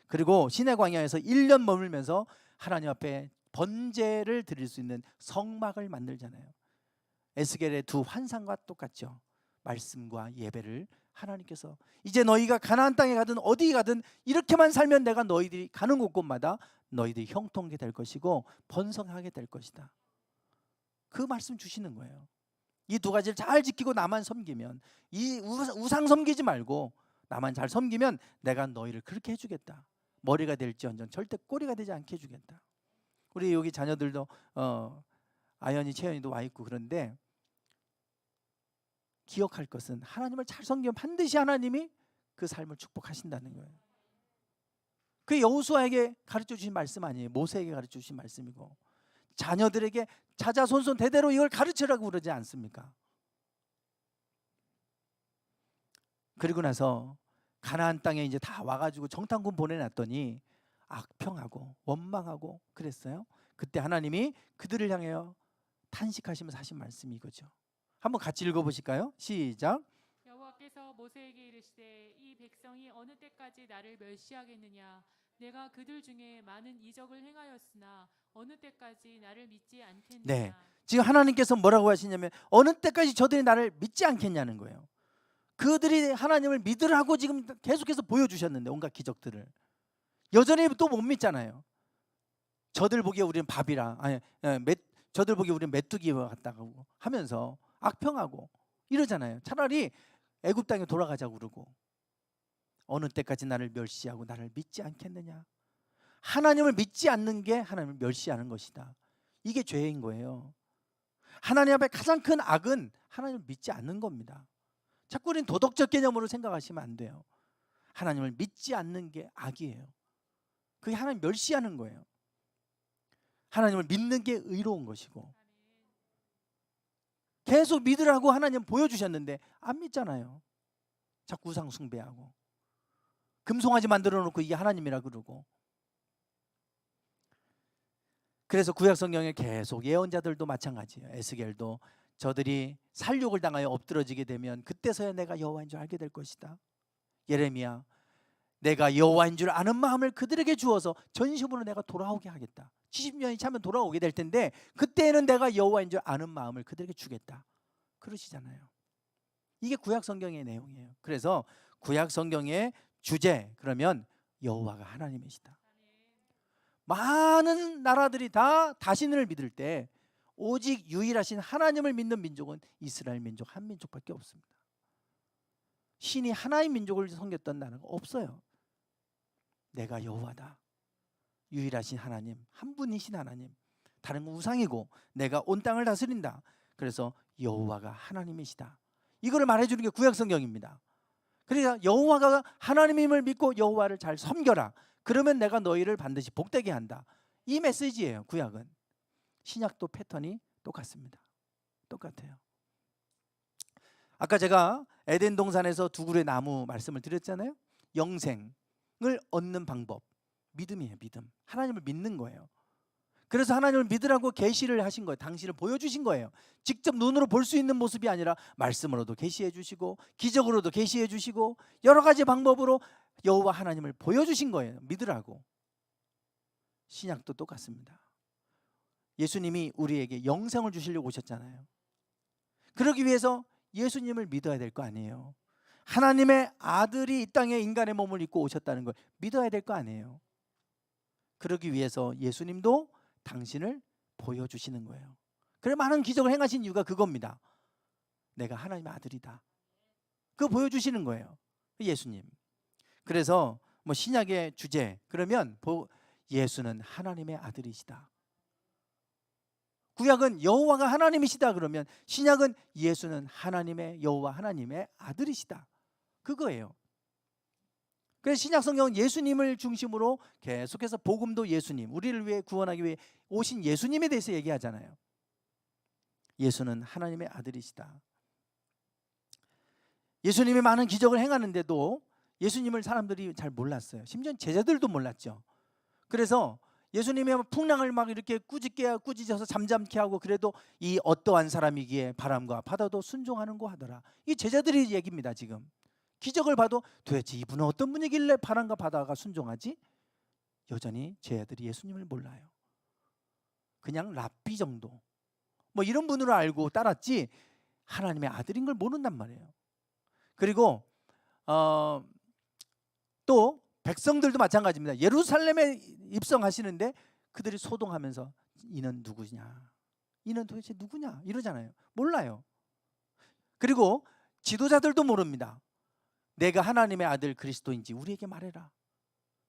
그리고 시내 광야에서 1년 머물면서 하나님 앞에 번제를 드릴 수 있는 성막을 만들잖아요. 에스겔의 두 환상과 똑같죠. 말씀과 예배를 하나님께서 이제 너희가 가나안 땅에 가든 어디 가든 이렇게만 살면 내가 너희들이 가는 곳곳마다 너희들이 형통하게 될 것이고 번성하게 될 것이다. 그 말씀 주시는 거예요. 이 두 가지를 잘 지키고 나만 섬기면, 이 우상 섬기지 말고 나만 잘 섬기면 내가 너희를 그렇게 해주겠다. 머리가 될지언정 절대 꼬리가 되지 않게 해주겠다. 우리 여기 자녀들도 아연이 채연이도 와 있고 그런데 기억할 것은 하나님을 잘 섬기면 반드시 하나님이 그 삶을 축복하신다는 거예요. 그게 여호수아에게 가르쳐 주신 말씀 아니에요. 모세에게 가르쳐 주신 말씀이고 자녀들에게 자자손손 대대로 이걸 가르치라고 그러지 않습니까? 그리고 나서 가나안 땅에 이제 다 와가지고 정탐꾼 보내놨더니 악평하고 원망하고 그랬어요. 그때 하나님이 그들을 향하여 탄식하시면서 하신 말씀이 이거죠. 한번 같이 읽어보실까요? 시작. 여호와께서 모세에게 이르시되 이 백성이 어느 때까지 나를 멸시하겠느냐. 내가 그들 중에 많은 이적을 행하였으나 어느 때까지 나를 믿지 않겠느냐. 네, 지금 하나님께서 뭐라고 하시냐면 어느 때까지 저들이 나를 믿지 않겠냐는 거예요. 그들이 하나님을 믿으라고 지금 계속해서 보여주셨는데 온갖 기적들을 여전히 또 못 믿잖아요. 저들 보기에 우리는 밥이라 저들 보기에 우리는 메뚜기와 같다고 하면서 악평하고 이러잖아요. 차라리 애굽 땅에 돌아가자고 그러고 어느 때까지 나를 멸시하고 나를 믿지 않겠느냐. 하나님을 믿지 않는 게 하나님을 멸시하는 것이다. 이게 죄인 거예요. 하나님 앞에 가장 큰 악은 하나님을 믿지 않는 겁니다. 자꾸 우리는 도덕적 개념으로 생각하시면 안 돼요. 하나님을 믿지 않는 게 악이에요. 그게 하나님 멸시하는 거예요. 하나님을 믿는 게 의로운 것이고 계속 믿으라고 하나님 보여주셨는데 안 믿잖아요. 자꾸 우상 숭배하고 금송아지 만들어 놓고 이게 하나님이라 그러고. 그래서 구약 성경에 계속 예언자들도 마찬가지예요. 에스겔도 저들이 살육을 당하여 엎드러지게 되면 그때서야 내가 여호와인 줄 알게 될 것이다. 예레미야 내가 여호와인 줄 아는 마음을 그들에게 주어서 전심으로 내가 돌아오게 하겠다. 70년이 차면 돌아오게 될 텐데 그때는 내가 여호와인 줄 아는 마음을 그들에게 주겠다. 그러시잖아요. 이게 구약 성경의 내용이에요. 그래서 구약 성경의 주제 그러면 여호와가 하나님이시다. 많은 나라들이 다 다신을 믿을 때 오직 유일하신 하나님을 믿는 민족은 이스라엘 민족 한 민족밖에 없습니다. 신이 하나의 민족을 섬겼던 나라가 없어요. 내가 여호와다. 유일하신 하나님, 한 분이신 하나님. 다른 건 우상이고 내가 온 땅을 다스린다. 그래서 여호와가 하나님이시다. 이거를 말해주는 게 구약 성경입니다. 그러니까 여호와가 하나님임을 믿고 여호와를 잘 섬겨라. 그러면 내가 너희를 반드시 복되게 한다. 이 메시지예요. 구약은. 신약도 패턴이 똑같습니다. 똑같아요. 아까 제가 에덴 동산에서 두 그루의 나무 말씀을 드렸잖아요. 영생을 얻는 방법 믿음이에요. 믿음. 하나님을 믿는 거예요. 그래서 하나님을 믿으라고 계시를 하신 거예요. 당신을 보여주신 거예요. 직접 눈으로 볼 수 있는 모습이 아니라 말씀으로도 계시해 주시고 기적으로도 계시해 주시고 여러 가지 방법으로 여호와 하나님을 보여주신 거예요. 믿으라고. 신약도 똑같습니다. 예수님이 우리에게 영생을 주시려고 오셨잖아요. 그러기 위해서 예수님을 믿어야 될 거 아니에요. 하나님의 아들이 이 땅에 인간의 몸을 입고 오셨다는 걸 믿어야 될 거 아니에요. 그러기 위해서 예수님도 당신을 보여주시는 거예요. 그래 많은 기적을 행하신 이유가 그겁니다. 내가 하나님의 아들이다. 그거 보여주시는 거예요. 예수님. 그래서 뭐 신약의 주제 그러면 예수는 하나님의 아들이시다. 구약은 여호와가 하나님이시다 그러면 신약은 예수는 하나님의 여호와 하나님의 아들이시다. 그거예요. 그래서 신약 성경은 예수님을 중심으로 계속해서 복음도 예수님, 우리를 위해 구원하기 위해 오신 예수님에 대해서 얘기하잖아요. 예수는 하나님의 아들이시다. 예수님이 많은 기적을 행하는데도 예수님을 사람들이 잘 몰랐어요. 심지어 제자들도 몰랐죠. 그래서 예수님이 풍랑을 막 이렇게 꾸짖어서 잠잠케 하고 그래도 이 어떠한 사람이기에 바람과 바다도 순종하는고 하더라. 이 제자들의 얘기입니다. 지금 기적을 봐도 도대체 이분은 어떤 분이길래 바람과 바다가 순종하지? 여전히 제자들이 예수님을 몰라요. 그냥 랍비 정도 뭐 이런 분으로 알고 따랐지 하나님의 아들인 걸 모른단 말이에요. 그리고 또 백성들도 마찬가지입니다. 예루살렘에 입성하시는데 그들이 소동하면서 이는 누구냐? 이는 도대체 누구냐? 이러잖아요. 몰라요. 그리고 지도자들도 모릅니다. 내가 하나님의 아들 그리스도인지 우리에게 말해라.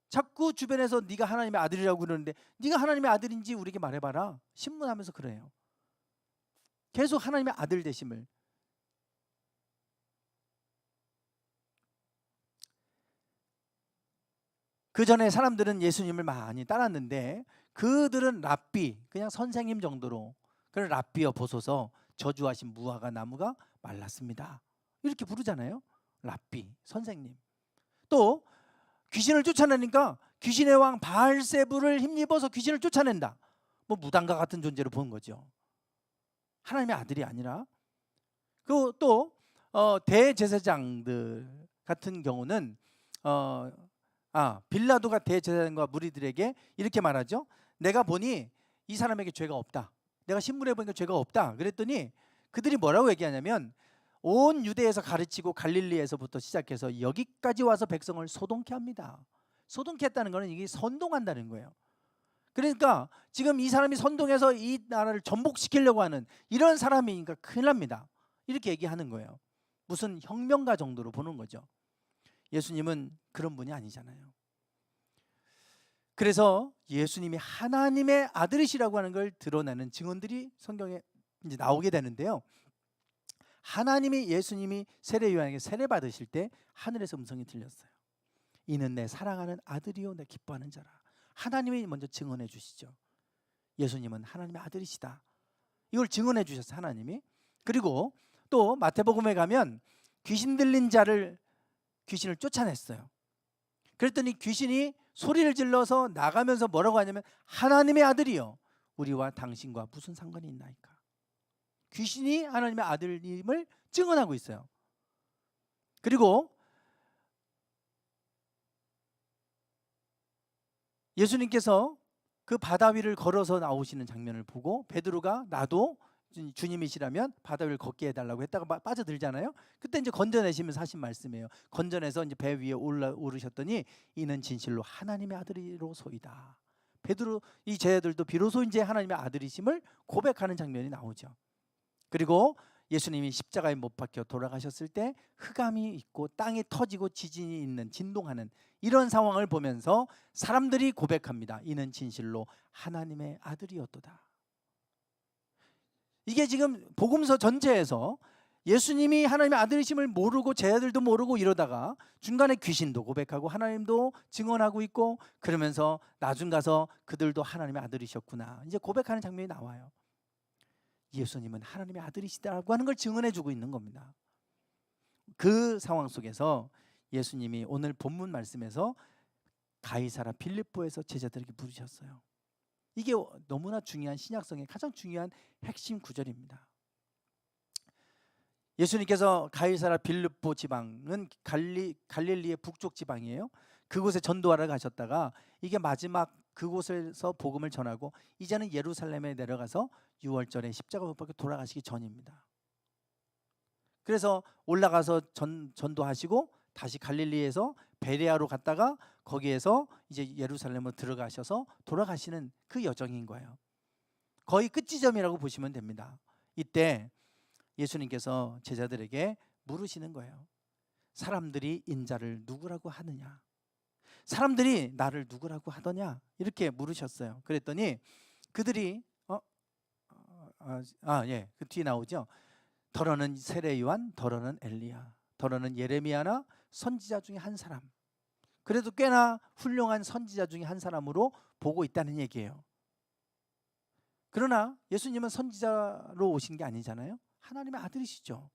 자꾸 주변에서 네가 하나님의 아들이라고 그러는데 네가 하나님의 아들인지 우리에게 말해봐라. 신문하면서 그래요. 계속 하나님의 아들 되심을. 그 전에 사람들은 예수님을 많이 따랐는데 그들은 랍비, 그냥 선생님 정도로, 그런 랍비여 보소서 저주하신 무화과 나무가 말랐습니다. 이렇게 부르잖아요. 랍비, 선생님. 또 귀신을 쫓아내니까 귀신의 왕 바알세불을 힘입어서 귀신을 쫓아낸다. 뭐 무당과 같은 존재로 보는 거죠. 하나님의 아들이 아니라. 그리고 또 대제사장들 같은 경우는 빌라도가 대제사장과 무리들에게 이렇게 말하죠. 내가 보니 이 사람에게 죄가 없다. 내가 신문해 보니까 죄가 없다. 그랬더니 그들이 뭐라고 얘기하냐면 온 유대에서 가르치고 갈릴리에서부터 시작해서 여기까지 와서 백성을 소동케 합니다. 소동케 했다는 것은 이게 선동한다는 거예요. 그러니까 지금 이 사람이 선동해서 이 나라를 전복시키려고 하는 이런 사람이니까 큰일 납니다. 이렇게 얘기하는 거예요. 무슨 혁명가 정도로 보는 거죠. 예수님은 그런 분이 아니잖아요. 그래서 예수님이 하나님의 아들이시라고 하는 걸 드러내는 증언들이 성경에 이제 나오게 되는데요. 하나님이 예수님이 세례 요한에게 세례 받으실 때 하늘에서 음성이 들렸어요. 이는 내 사랑하는 아들이요 내 기뻐하는 자라. 하나님이 먼저 증언해 주시죠. 예수님은 하나님의 아들이시다. 이걸 증언해 주셨어요, 하나님이. 그리고 또 마태복음에 가면 귀신 들린 자를 귀신을 쫓아냈어요. 그랬더니 귀신이 소리를 질러서 나가면서 뭐라고 하냐면 하나님의 아들이요 우리와 당신과 무슨 상관이 있나이까. 귀신이 하나님의 아들임을 증언하고 있어요. 그리고 예수님께서 그 바다 위를 걸어서 나오시는 장면을 보고 베드로가 나도 주님이시라면 바다 위를 걷게 해달라고 했다가 빠져들잖아요. 그때 이제 건져내시면서 하신 말씀이에요. 건져내서 이제 배 위에 오르셨더니 이는 진실로 하나님의 아들이로소이다. 베드로 이 제자들도 비로소 이제 하나님의 아들이심을 고백하는 장면이 나오죠. 그리고 예수님이 십자가에 못 박혀 돌아가셨을 때 흑암이 있고 땅이 터지고 지진이 있는 진동하는 이런 상황을 보면서 사람들이 고백합니다. 이는 진실로 하나님의 아들이었도다. 이게 지금 복음서 전체에서 예수님이 하나님의 아들이심을 모르고 제자들도 모르고 이러다가 중간에 귀신도 고백하고 하나님도 증언하고 있고 그러면서 나중 가서 그들도 하나님의 아들이셨구나 이제 고백하는 장면이 나와요. 예수님은 하나님의 아들이시다라고 하는 걸 증언해 주고 있는 겁니다. 그 상황 속에서 예수님이 오늘 본문 말씀에서 가이사라 빌립보에서 제자들에게 부르셨어요. 이게 너무나 중요한 신약성의 가장 중요한 핵심 구절입니다. 예수님께서 가이사라 빌립보 지방은 갈릴리의 북쪽 지방이에요. 그곳에 전도하러 가셨다가 이게 마지막 그곳에서 복음을 전하고 이제는 예루살렘에 내려가서 6월절에 십자가 못 박혀 돌아가시기 전입니다. 그래서 올라가서 전도하시고 다시 갈릴리에서 베레아로 갔다가 거기에서 이제 예루살렘으로 들어가셔서 돌아가시는 그 여정인 거예요. 거의 끝 지점이라고 보시면 됩니다. 이때 예수님께서 제자들에게 물으시는 거예요. 사람들이 인자를 누구라고 하느냐? 사람들이 나를 누구라고 하더냐? 이렇게 물으셨어요. 그랬더니 그들이 그 뒤에 나오죠. 더러는 세례 요한, 더러는 엘리야, 더러는 예레미야나 선지자 중에 한 사람. 그래도 꽤나 훌륭한 선지자 중에 한 사람으로 보고 있다는 얘기예요. 그러나 예수님은 선지자로 오신 게 아니잖아요. 하나님의 아들이시죠.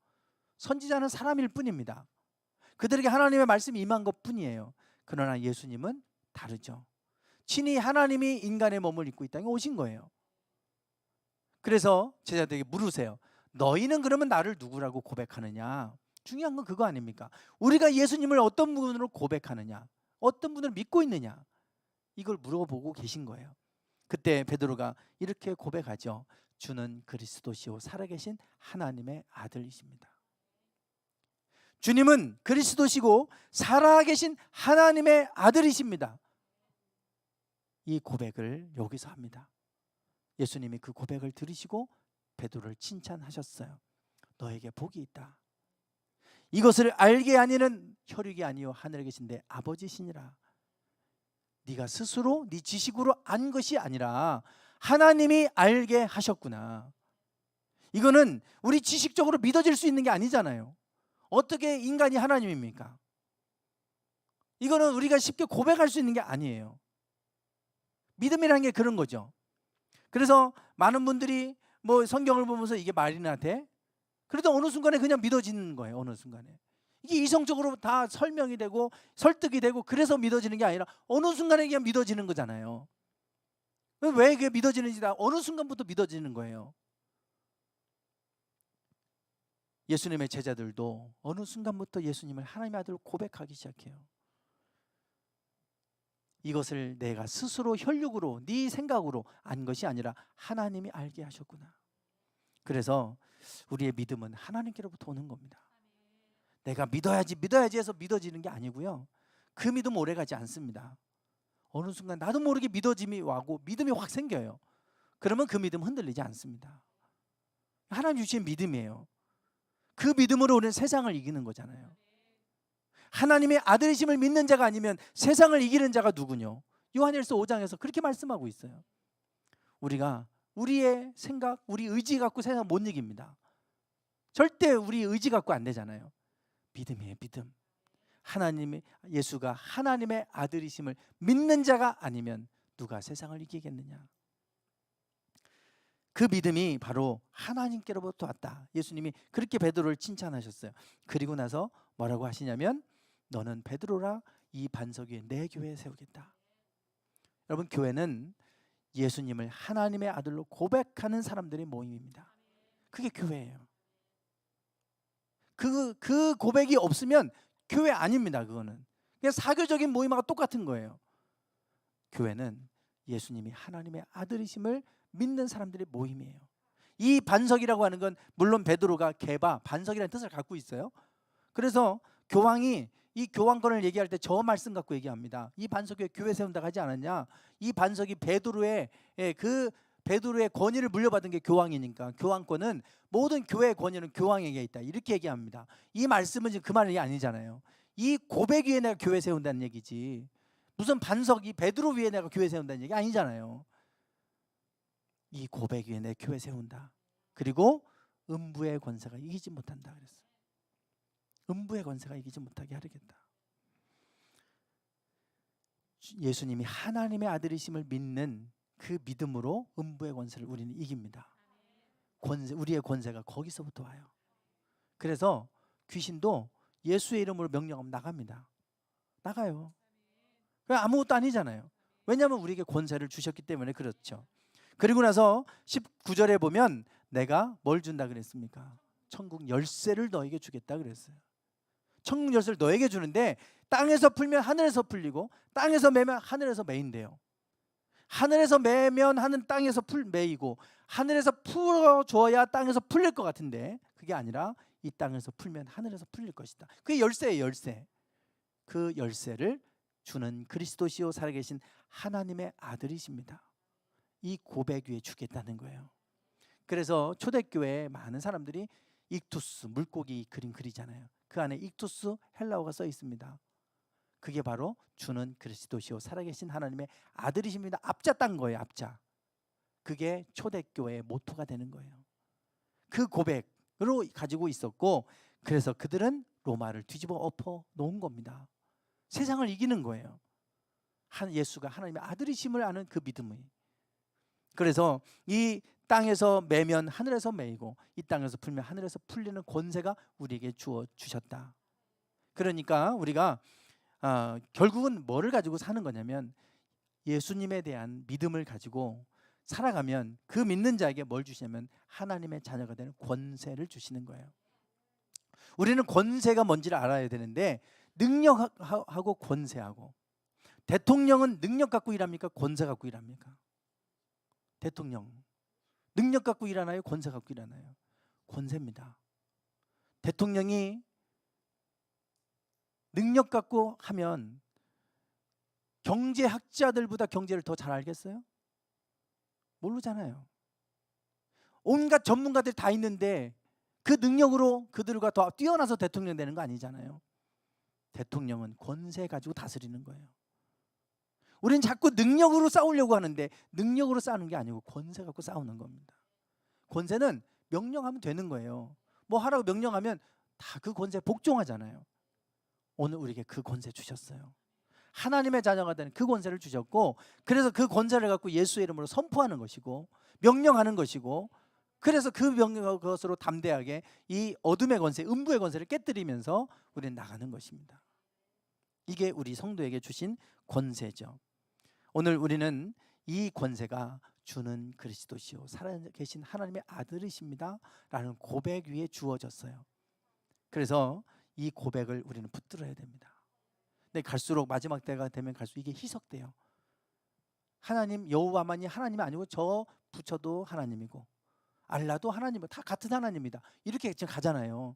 선지자는 사람일 뿐입니다. 그들에게 하나님의 말씀이 임한 것 뿐이에요. 그러나 예수님은 다르죠. 친히 하나님이 인간의 몸을 입고 이 땅에 오신 거예요. 그래서 제자들에게 물으세요. 너희는 그러면 나를 누구라고 고백하느냐? 중요한 건 그거 아닙니까? 우리가 예수님을 어떤 분으로 고백하느냐? 어떤 분을 믿고 있느냐? 이걸 물어보고 계신 거예요. 그때 베드로가 이렇게 고백하죠. 주는 그리스도시요 살아계신 하나님의 아들이십니다. 주님은 그리스도시고 살아계신 하나님의 아들이십니다. 이 고백을 여기서 합니다. 예수님이 그 고백을 들으시고 베드로를 칭찬하셨어요. 너에게 복이 있다. 이것을 알게 하니는 혈육이 아니요 하늘에 계신 내 아버지시니라. 네가 스스로 네 지식으로 안 것이 아니라 하나님이 알게 하셨구나. 이거는 우리 지식적으로 믿어질 수 있는 게 아니잖아요. 어떻게 인간이 하나님입니까? 이거는 우리가 쉽게 고백할 수 있는 게 아니에요. 믿음이라는 게 그런 거죠. 그래서 많은 분들이 뭐 성경을 보면서 이게 말이나 돼? 그래도 어느 순간에 그냥 믿어지는 거예요. 어느 순간에. 이게 이성적으로 다 설명이 되고 설득이 되고 그래서 믿어지는 게 아니라 어느 순간에 그냥 믿어지는 거잖아요. 왜 그게 믿어지는지 다 어느 순간부터 믿어지는 거예요. 예수님의 제자들도 어느 순간부터 예수님을 하나님의 아들로 고백하기 시작해요. 이것을 내가 스스로 혈육으로 네 생각으로 안 것이 아니라 하나님이 알게 하셨구나. 그래서 우리의 믿음은 하나님께로부터 오는 겁니다. 내가 믿어야지 해서 믿어지는 게 아니고요. 그 믿음 오래가지 않습니다. 어느 순간 나도 모르게 믿어짐이 와고 믿음이 확 생겨요. 그러면 그 믿음 흔들리지 않습니다. 하나님 주신 믿음이에요. 그 믿음으로 우리는 세상을 이기는 거잖아요. 하나님의 아들이심을 믿는 자가 아니면 세상을 이기는 자가 누구뇨? 요한일서 5장에서 그렇게 말씀하고 있어요. 우리가 우리의 생각, 우리 의지 갖고 세상 못 이깁니다. 절대 우리 의지 갖고 안 되잖아요. 믿음이에요, 믿음. 하나님의 예수가 하나님의 아들이심을 믿는 자가 아니면 누가 세상을 이기겠느냐? 그 믿음이 바로 하나님께로부터 왔다. 예수님이 그렇게 베드로를 칭찬하셨어요. 그리고 나서 뭐라고 하시냐면 너는 베드로라 이 반석 위에 내 교회 세우겠다. 여러분, 교회는 예수님을 하나님의 아들로 고백하는 사람들의 모임입니다. 그게 교회예요. 그 고백이 없으면 교회 아닙니다. 그거는 그냥 사교적인 모임하고 똑같은 거예요. 교회는 예수님이 하나님의 아들이심을 믿는 사람들의 모임이에요. 이 반석이라고 하는 건 물론 베드로가 개바, 반석이라는 뜻을 갖고 있어요. 그래서 교황이 이 교황권을 얘기할 때 저 말씀 갖고 얘기합니다. 이 반석에 교회 세운다고 하지 않았냐? 이 반석이 베드로의 권위를 물려받은 게 교황이니까 교황권은 모든 교회의 권위는 교황에게 있다. 이렇게 얘기합니다. 이 말씀은 지금 그 말이 아니잖아요. 이 고백 위에 내가 교회 세운다는 얘기지. 무슨 반석이 베드로 위에 내가 교회 세운다는 얘기 아니잖아요. 이 고백 위에 내 교회 세운다. 그리고 음부의 권세가 이기지 못한다 그랬어요. 음부의 권세가 이기지 못하게 하려겠다. 예수님이 하나님의 아들이심을 믿는 그 믿음으로 음부의 권세를 우리는 이깁니다. 우리의 권세가 거기서부터 와요. 그래서 귀신도 예수의 이름으로 명령하면 나갑니다. 나가요. 아무것도 아니잖아요. 왜냐하면 우리에게 권세를 주셨기 때문에 그렇죠. 그리고 나서 19절에 보면 내가 뭘 준다 그랬습니까? 천국 열쇠를 너에게 주겠다 그랬어요. 천국 열쇠를 너에게 주는데 땅에서 풀면 하늘에서 풀리고 땅에서 매면 하늘에서 매인대요. 하늘에서 매면 하는 땅에서 매이고 하늘에서 풀어줘야 땅에서 풀릴 것 같은데 그게 아니라 이 땅에서 풀면 하늘에서 풀릴 것이다. 그게 열쇠예요, 열쇠. 그 열쇠를 주는 그리스도시요 살아계신 하나님의 아들이십니다. 이 고백 위에 주겠다는 거예요. 그래서 초대교회에 많은 사람들이 익투스, 물고기 그림 그리잖아요. 그 안에 익투스 헬라어가 써 있습니다. 그게 바로 주는 그리스도시요 살아계신 하나님의 아들이십니다. 앞자 딴 거예요, 앞자. 그게 초대교회의 모토가 되는 거예요. 그 고백으로 가지고 있었고 그래서 그들은 로마를 뒤집어 엎어 놓은 겁니다. 세상을 이기는 거예요. 예수가 하나님의 아들이심을 아는 그 믿음이. 그래서 이 땅에서 매면 하늘에서 매이고 이 땅에서 풀면 하늘에서 풀리는 권세가 우리에게 주셨다. 그러니까 우리가 결국은 뭐를 가지고 사는 거냐면 예수님에 대한 믿음을 가지고 살아가면 그 믿는 자에게 뭘 주시냐면 하나님의 자녀가 되는 권세를 주시는 거예요. 우리는 권세가 뭔지를 알아야 되는데 능력하고 권세하고 대통령은 능력 갖고 일합니까? 권세 갖고 일합니까? 대통령. 능력 갖고 일하나요? 권세 갖고 일하나요? 권세입니다. 대통령이 능력 갖고 하면 경제학자들보다 경제를 더 잘 알겠어요? 모르잖아요. 온갖 전문가들이 다 있는데 그 능력으로 그들과 더 뛰어나서 대통령 되는 거 아니잖아요. 대통령은 권세 가지고 다스리는 거예요. 우리는 자꾸 능력으로 싸우려고 하는데 능력으로 싸우는 게 아니고 권세 갖고 싸우는 겁니다. 권세는 명령하면 되는 거예요. 뭐 하라고 명령하면 다 그 권세에 복종하잖아요. 오늘 우리에게 그 권세 주셨어요. 하나님의 자녀가 되는 그 권세를 주셨고, 그래서 그 권세를 갖고 예수의 이름으로 선포하는 것이고 명령하는 것이고, 그래서 그 명령 것으로 담대하게 이 어둠의 권세, 음부의 권세를 깨뜨리면서 우리는 나가는 것입니다. 이게 우리 성도에게 주신 권세죠. 오늘 우리는 이 권세가 주는 그리스도시요 살아계신 하나님의 아들이십니다 라는 고백 위에 주어졌어요. 그래서 이 고백을 우리는 붙들어야 됩니다. 근데 갈수록 마지막 때가 되면 갈수록 이게 희석돼요. 하나님, 여호와만이 하나님이 아니고 저 부처도 하나님이고 알라도 하나님이고 다 같은 하나님이다, 이렇게 지금 가잖아요.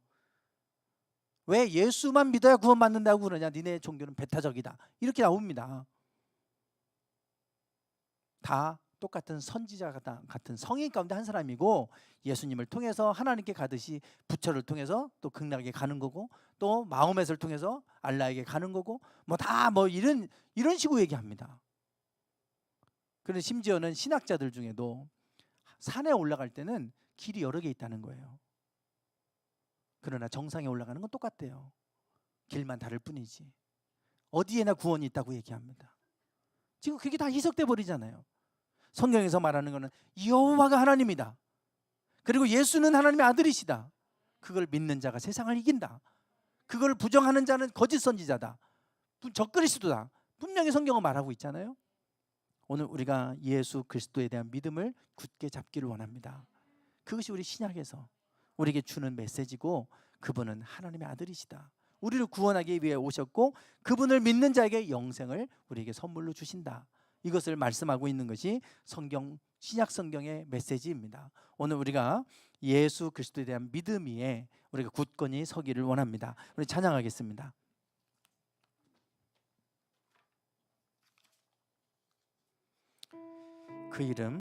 왜 예수만 믿어야 구원받는다고 그러냐? 니네 종교는 배타적이다, 이렇게 나옵니다. 다 똑같은 선지자 같은 성인 가운데 한 사람이고, 예수님을 통해서 하나님께 가듯이 부처를 통해서 또 극락에 가는 거고, 또 마호멧을 통해서 알라에게 가는 거고, 뭐 다 뭐 이런 식으로 얘기합니다. 그런데 심지어는 신학자들 중에도 산에 올라갈 때는 길이 여러 개 있다는 거예요. 그러나 정상에 올라가는 건 똑같대요. 길만 다를 뿐이지. 어디에나 구원이 있다고 얘기합니다. 지금 그게 다 희석돼 버리잖아요. 성경에서 말하는 것은 여호와가 하나님이다, 그리고 예수는 하나님의 아들이시다, 그걸 믿는 자가 세상을 이긴다, 그걸 부정하는 자는 거짓 선지자다, 적그리스도다, 분명히 성경은 말하고 있잖아요. 오늘 우리가 예수 그리스도에 대한 믿음을 굳게 잡기를 원합니다. 그것이 우리 신약에서 우리에게 주는 메시지고, 그분은 하나님의 아들이시다, 우리를 구원하기 위해 오셨고 그분을 믿는 자에게 영생을 우리에게 선물로 주신다, 이것을 말씀하고 있는 것이 신약 성경의 메시지입니다. 오늘 우리가 예수 그리스도에 대한 믿음 위에 우리가 굳건히 서기를 원합니다. 우리 찬양하겠습니다. 그 이름